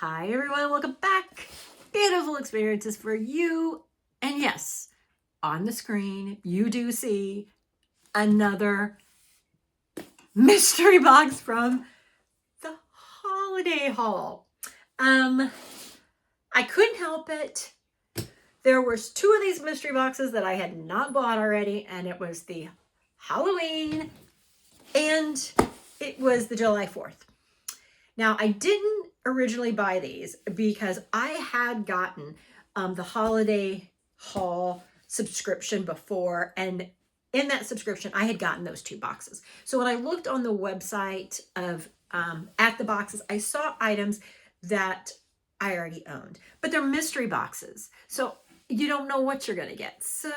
Hi everyone, welcome back. Beautiful experiences for you. And yes, on the screen, you do see another mystery box from the holiday haul. I couldn't help it. There was two of these mystery boxes that I had not bought already, and it was the Halloween and it was the July 4th. Now, I didn't originally buy these because I had gotten the holiday haul subscription before, and in that subscription, I had gotten those two boxes. So when I looked on the website of at the boxes, I saw items that I already owned, but they're mystery boxes. So you don't know what you're going to get. So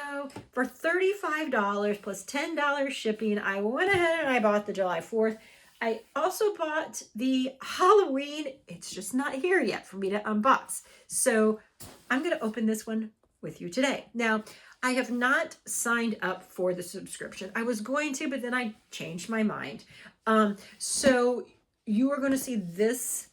for $35 plus $10 shipping, I went ahead and I bought the July 4th. I also bought the Halloween. It's just not here yet for me to unbox. So I'm going to open this one with you today. Now, I have not signed up for the subscription. I was going to, but then I changed my mind. So you are going to see this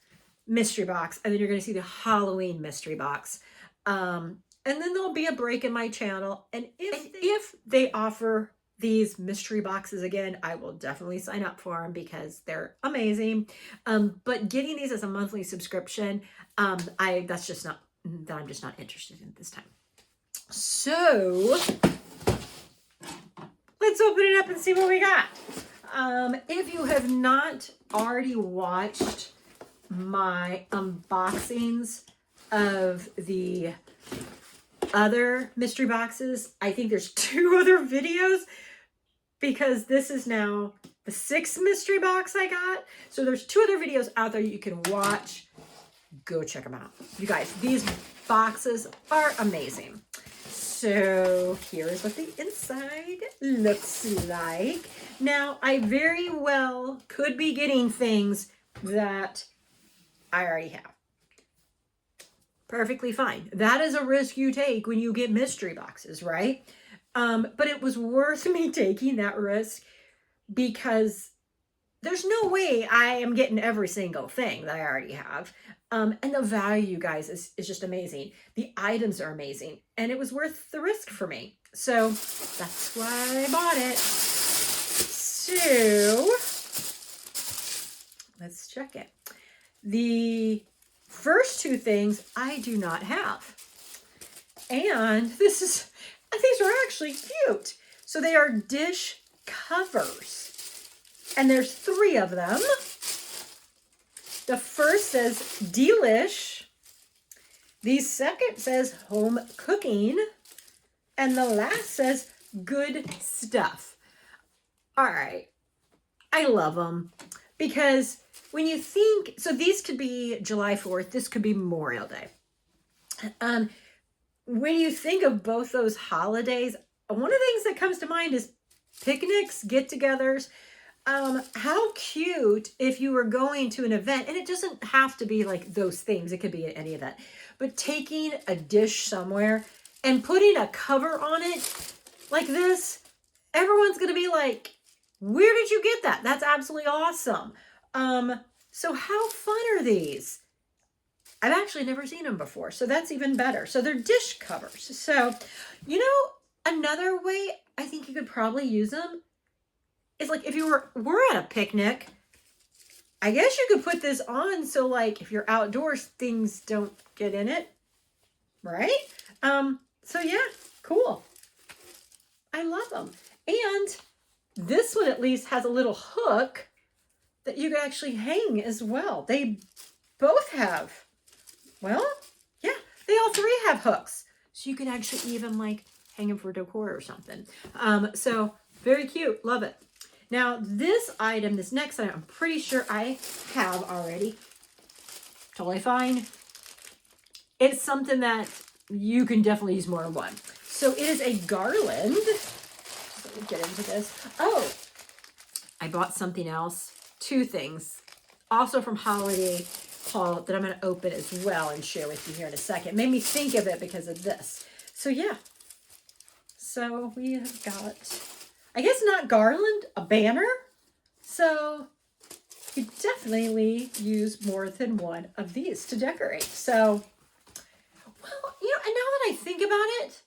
mystery box, and then you're going to see the Halloween mystery box. And then there'll be a break in my channel. And if they offer these mystery boxes again, I will definitely sign up for them because they're amazing. But getting these as a monthly subscription, I'm just not interested in this time. So let's open it up and see what we got. If you have not already watched my unboxings of the other mystery boxes, I think there's two other videos, because this is now the 6th mystery box I got. So there's two other videos out there you can watch. Go check them out. You guys, these boxes are amazing. So here's what the inside looks like. Now, I very well could be getting things that I already have. Perfectly fine. That is a risk you take when you get mystery boxes, right? But it was worth me taking that risk because there's no way I am getting every single thing that I already have. And the value, you guys, is just amazing. The items are amazing, and it was worth the risk for me. So that's why I bought it. So let's check it. The first two things I do not have. And these are actually cute. So they are dish covers. And there's 3 of them. The first says Delish. The second says Home Cooking. And the last says Good Stuff. All right. I love them because when you think, so these could be July 4th, this could be Memorial Day. When you think of both those holidays, one of the things that comes to mind is picnics, get-togethers. How cute if you were going to an event, and it doesn't have to be like those things, it could be any event, but taking a dish somewhere and putting a cover on it like this, everyone's going to be like, where did you get that? That's absolutely awesome. So how fun are these? I've actually never seen them before, so that's even better. So they're dish covers. So, another way I think you could probably use them is like if you were at a picnic, I guess you could put this on so like if you're outdoors, things don't get in it, right? So yeah, cool. I love them. And this one at least has a little hook that you can actually hang as well. They both have, well, yeah, they all 3 have hooks. So you can actually even like hang them for decor or something. So very cute. Love it. Now this next item, I'm pretty sure I have already. Totally fine. It's something that you can definitely use more than one. So it is a garland. Let me get into this. Oh, I bought something else. 2 things. Also from Holiday Haul that I'm going to open as well and share with you here in a second. It made me think of it because of this. So yeah. So we have got, I guess not garland, a banner. So you definitely use more than one of these to decorate. So, well, you know, and now that I think about it,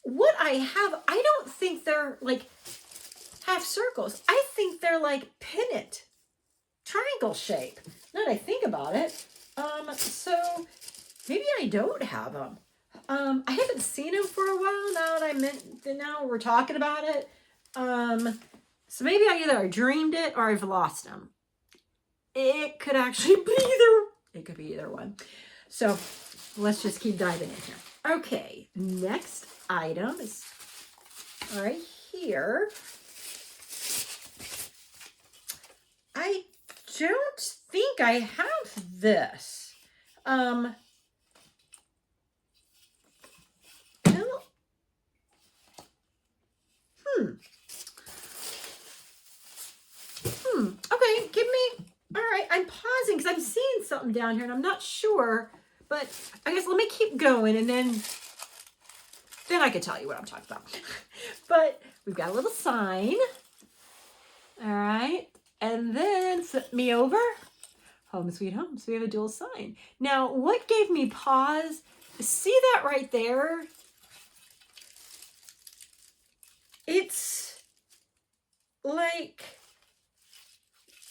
what I have, I don't think they're like half circles. I think they're like pennant, triangle shape. Now that I think about it, so maybe I don't have them. I haven't seen them for a while now that now we're talking about it. So maybe I either dreamed it or I've lost them. It could actually be either. It could be either one. So let's just keep diving in here. Okay, next item is right here. I don't think I have this. No. Okay, give me. All right, I'm pausing because I'm seeing something down here and I'm not sure. But I guess let me keep going and then I could tell you what I'm talking about. But we've got a little sign. All right. And then flip me over. Home sweet home. So we have a dual sign. Now, what gave me pause? See that right there? It's like,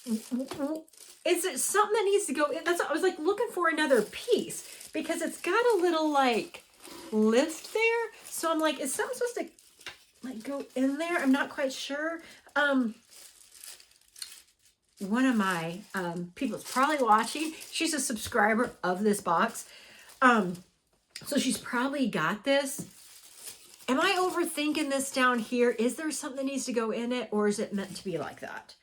is it something that needs to go in? That's what I was like looking for another piece because it's got a little like lift there. So I'm like, is something supposed to like go in there? I'm not quite sure. One of my people's probably watching. She's a subscriber of this box. So she's probably got this. Am I overthinking this down here? Is there something that needs to go in it or is it meant to be like that?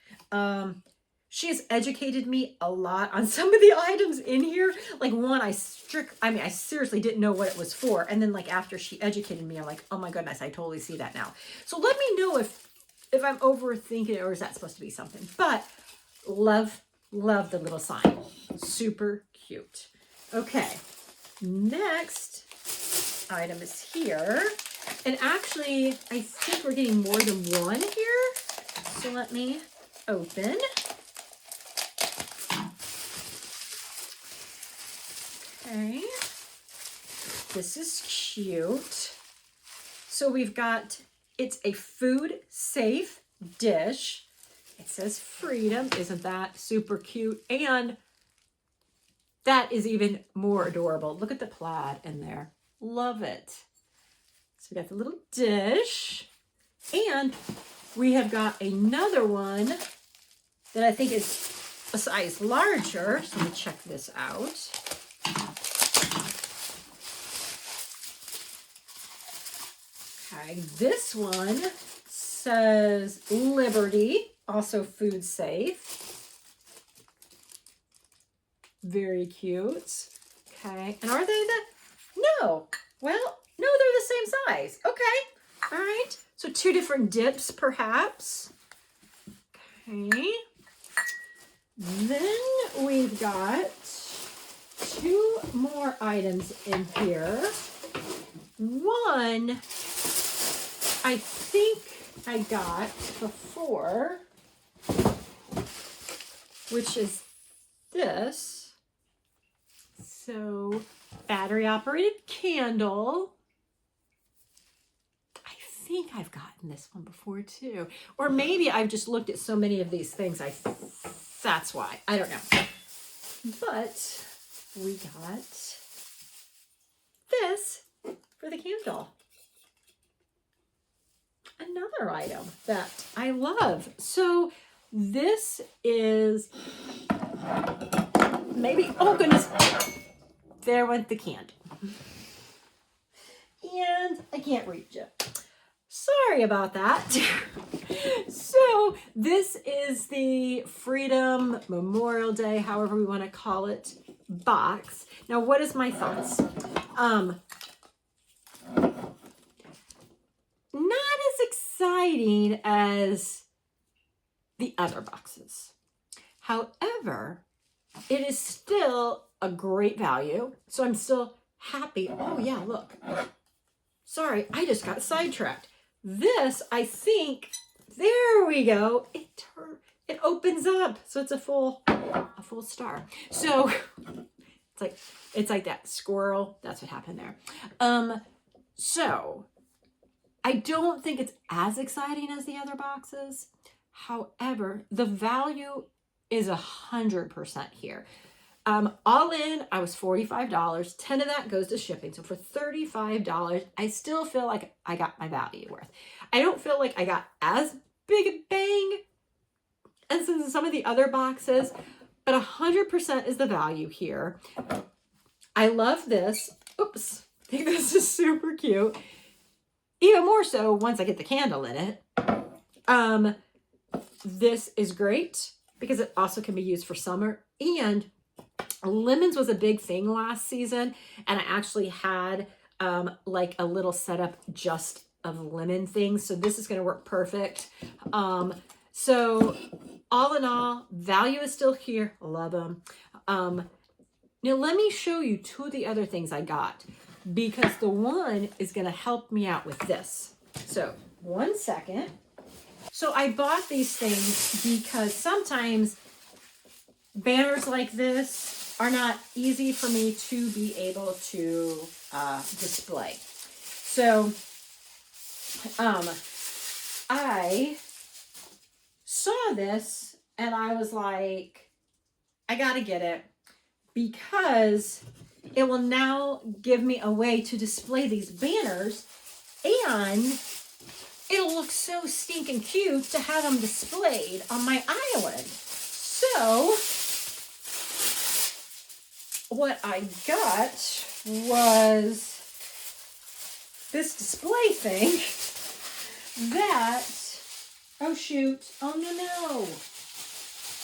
She has educated me a lot on some of the items in here. Like one, I seriously didn't know what it was for. And then like after she educated me, I'm like, oh my goodness, I totally see that now. So let me know if I'm overthinking it or is that supposed to be something. But love the little sign. Super cute. Okay, next item is here. And actually, I think we're getting more than one here. So let me open. Okay, this is cute. So we've got, it's a food safe dish. It says freedom. Isn't that super cute? And that is even more adorable. Look at the plaid in there. Love it. So we got the little dish. And we have got another one that I think is a size larger. So let me check this out. Okay, this one says Liberty, also food safe. Very cute. Okay, and are they no, well, no, they're the same size. Okay, all right. So two different dips, perhaps. Okay. Then we've got two more items in here. One, I think I got before, which is this. So, battery operated candle. I think I've gotten this one before too. Or maybe I've just looked at so many of these things. That's why. I don't know. But we got this for the candle. Another item that I love. So this is maybe, oh goodness, there went the candle. And I can't reach it. Sorry about that. So this is the Freedom Memorial Day, however we want to call it, box. Now, what is my thoughts? Not as exciting as the other boxes. However, it is still a great value. So I'm still happy. Oh yeah, look. Sorry, I just got sidetracked. This, I think, there we go. it opens up. So it's a full star. So it's like that squirrel. That's what happened there. So I don't think it's as exciting as the other boxes. However, the value is 100% here. All in, I was $45. 10 of that goes to shipping. So for $35, I still feel like I got my value worth. I don't feel like I got as big a bang as in some of the other boxes, but 100% is the value here. I love this. Oops. I think this is super cute. Even more so once I get the candle in it. This is great because it also can be used for summer. And lemons was a big thing last season. And I actually had like a little setup just of lemon things. So this is going to work perfect. So all in all, value is still here. Love them. Now let me show you two of the other things I got, because the one is going to help me out with this. So 1 second. So I bought these things because sometimes banners like this are not easy for me to be able to display. So I saw this and I was like, I gotta get it, because it will now give me a way to display these banners, and it'll look so stinking cute to have them displayed on my island. So what I got was this display thing that, oh shoot, oh no.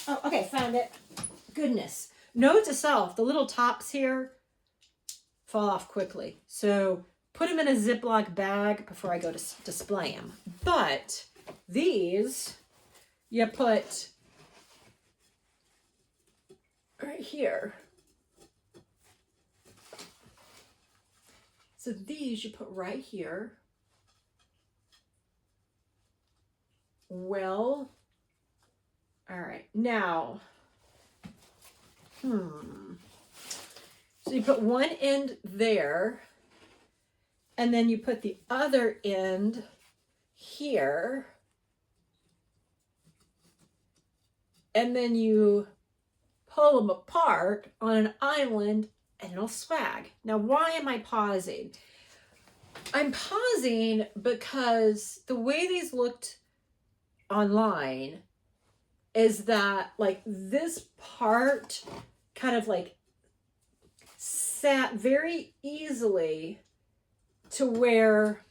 Oh, okay, found it. Goodness. Note to self, the little tops here fall off quickly. So put them in a Ziploc bag before I go to display them. But these, you put right here. So these you put right here. Well, all right, now, so you put one end there, and then you put the other end here, and then you pull them apart on an island, and it'll swag. Now, why am I pausing? I'm pausing because the way these looked online is that like this part kind of like sat very easily to where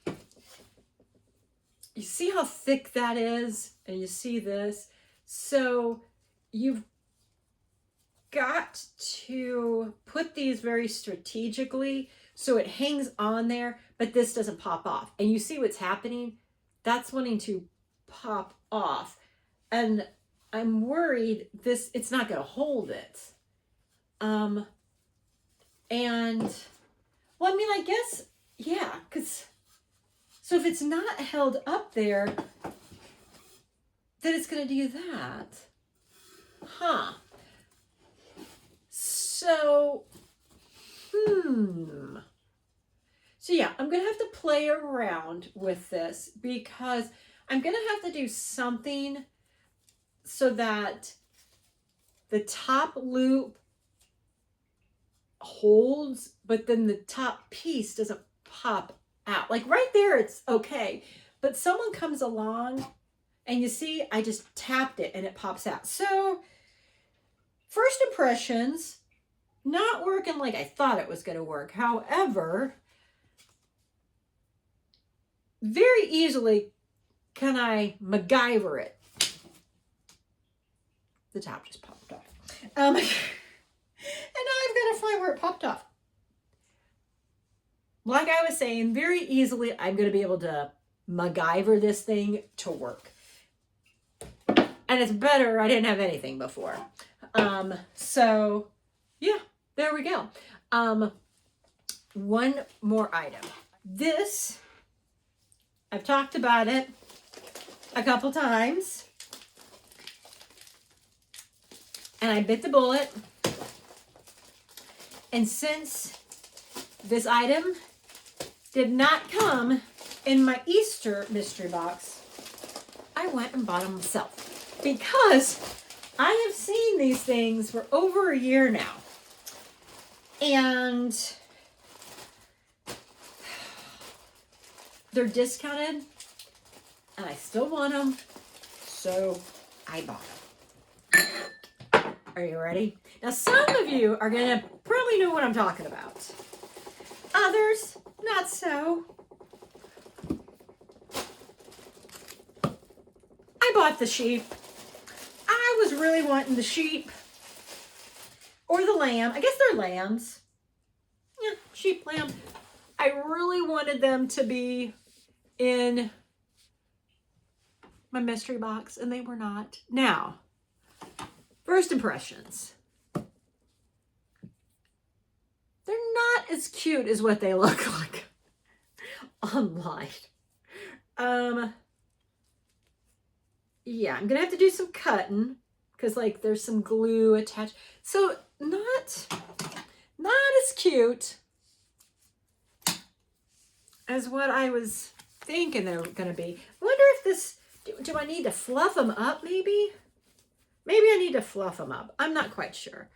you see how thick that is, and you see this. So you've got to put these very strategically so it hangs on there, but this doesn't pop off. And you see what's happening? That's wanting to pop off. And I'm worried it's not going to hold it. And well, I mean, I guess, yeah, because so if it's not held up there, then it's going to do that. Huh. So, So yeah, I'm going to have to play around with this, because I'm going to have to do something so that the top loop holds, but then the top piece doesn't pop out. Like right there, it's okay. But someone comes along and you see, I just tapped it and it pops out. So first impressions, not working like I thought it was going to work. However, very easily can I MacGyver it. The top just popped off. And now I've got to find where it popped off. Like I was saying, very easily I'm going to be able to MacGyver this thing to work. And it's better I didn't have anything before. So yeah, there we go. One more item. This, I've talked about it a couple times. And I bit the bullet. And since this item did not come in my Easter mystery box, I went and bought them myself. Because I have seen these things for over a year now. And they're discounted. And I still want them. So I bought them. Are you ready? Now, some of you are going to probably know what I'm talking about. Others, not so. I bought the sheep. I was really wanting the sheep or the lamb. I guess they're lambs. Yeah, sheep, lamb. I really wanted them to be in my mystery box, and they were not. Now, first impressions. They're not as cute as what they look like online. Yeah, I'm gonna have to do some cutting because like there's some glue attached. So not as cute as what I was thinking they were gonna be. I wonder if this, do I need to fluff them up maybe? Maybe I need to fluff them up. I'm not quite sure.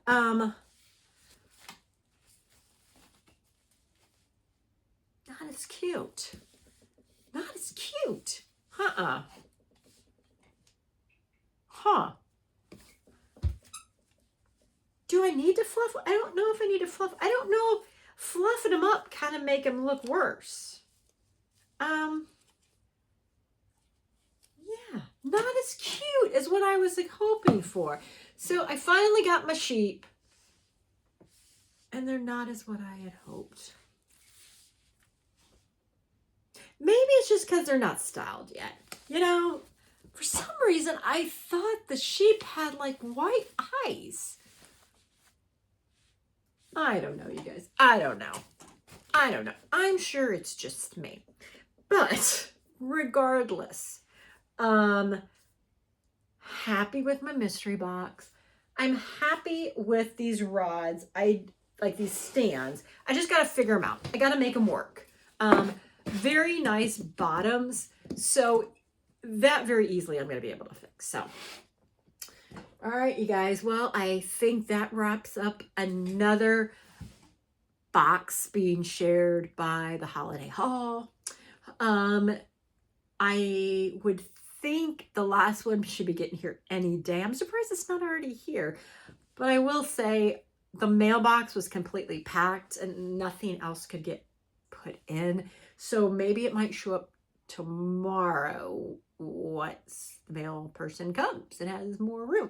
Not as cute. Not as cute. Huh. Do I need to fluff? I don't know if I need to fluff. I don't know if fluffing them up kind of make them look worse. Yeah, not as cute as what I was like hoping for. So I finally got my sheep, and they're not as what I had hoped. Maybe it's just because they're not styled yet. You know, for some reason, I thought the sheep had like white eyes. I don't know, you guys. I don't know. I'm sure it's just me. But regardless, happy with my mystery box. I'm happy with these rods. I like these stands. I just got to figure them out. I got to make them work. Very nice bottoms. So that very easily I'm going to be able to fix. So, all right, you guys. Well, I think that wraps up another box being shared by the Holiday Haul. I would think the last one should be getting here any day. I'm surprised it's not already here. But I will say the mailbox was completely packed and nothing else could get put in. So maybe it might show up tomorrow once the mail person comes and has more room.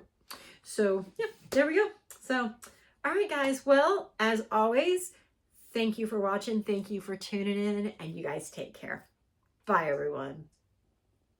So yeah, there we go. So, all right, guys. Well, as always, thank you for watching. Thank you for tuning in, and you guys take care. Bye, everyone.